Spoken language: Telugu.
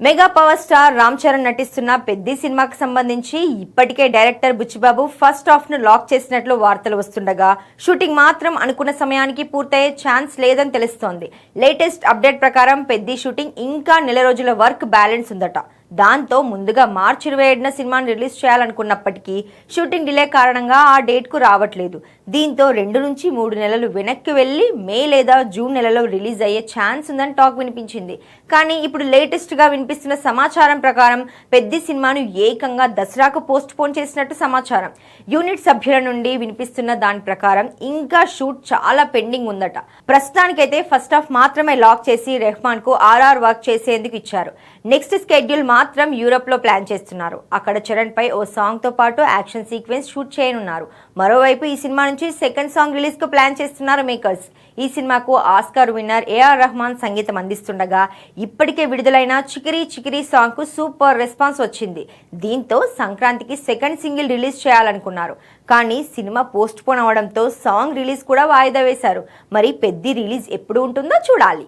Mega power star Ram Charan నటిస్తున్న పెద్ది సినిమాకి సంబంధించి ఇప్పటికే డైరెక్టర్ బుచ్చిబాబు ఫస్ట్ హాఫ్ ను లాక్ చేసినట్లు వార్తలు వస్తుండగా షూటింగ్ మాత్రం అనుకున్న సమయానికి పూర్తయ్యే ఛాన్స్ లేదని తెలుస్తోంది. లేటెస్ట్ అప్డేట్ ప్రకారం పెద్ది షూటింగ్ ఇంకా నెల రోజుల వర్క్ బ్యాలెన్స్ ఉందట. దాంతో ముందుగా మార్చి 27న సినిమాను రిలీజ్ చేయాలనుకున్నప్పటికీ షూటింగ్ డిలే కారణంగా ఆ డేట్ కు రావట్లేదు. దీంతో 2 నుంచి 3 నెలలు వెనక్కి వెళ్లి మే లేదా జూన్ నెలలో రిలీజ్ అయ్యే ఛాన్స్ ఉందని టాక్ వినిపించింది. కానీ ఇప్పుడు లేటెస్ట్ గా వినిపిస్తున్న సమాచారం ప్రకారం పెద్ది సినిమాను ఏకంగా దసరాకు పోస్ట్ పోన్ చేసినట్టు సమాచారం. యూనిట్ సభ్యుల నుండి వినిపిస్తున్న దాని ప్రకారం ఇంకా షూట్ చాలా పెండింగ్ ఉందట. ప్రస్తుతానికైతే ఫస్ట్ హాఫ్ మాత్రమే లాక్ చేసి రెహమాన్ కు ఆర్ఆర్ వర్క్ చేసేందుకు ఇచ్చారు. నెక్స్ట్ స్కెడ్యూల్ మాత్రం యూరోప్ లో ప్లాన్ చేస్తున్నారు. అక్కడ చరణ్ పై ఓ సాంగ్ తో పాటు యాక్షన్ సీక్వెన్స్ షూట్ చేయనున్నారు. మరోవైపు ఈ సినిమా నుంచి సెకండ్ సాంగ్ రిలీజ్ కు ప్లాన్ చేస్తున్నారు మేకర్స్. ఈ సినిమాకు ఆస్కార్ విన్నర్ ఏఆర్ రెహమాన్ సంగీతం అందిస్తుండగా ఇప్పటికే విడుదలైన చికిరి చికిరి సాంగ్ కు సూపర్ రెస్పాన్స్ వచ్చింది. దీంతో సంక్రాంతికి సెకండ్ సింగిల్ రిలీజ్ చేయాలనుకున్నారు. కానీ సినిమా పోస్ట్ పోన్ అవడంతో సాంగ్ రిలీజ్ కూడా వాయిదా వేశారు. మరి పెద్ది రిలీజ్ ఎప్పుడు ఉంటుందో చూడాలి.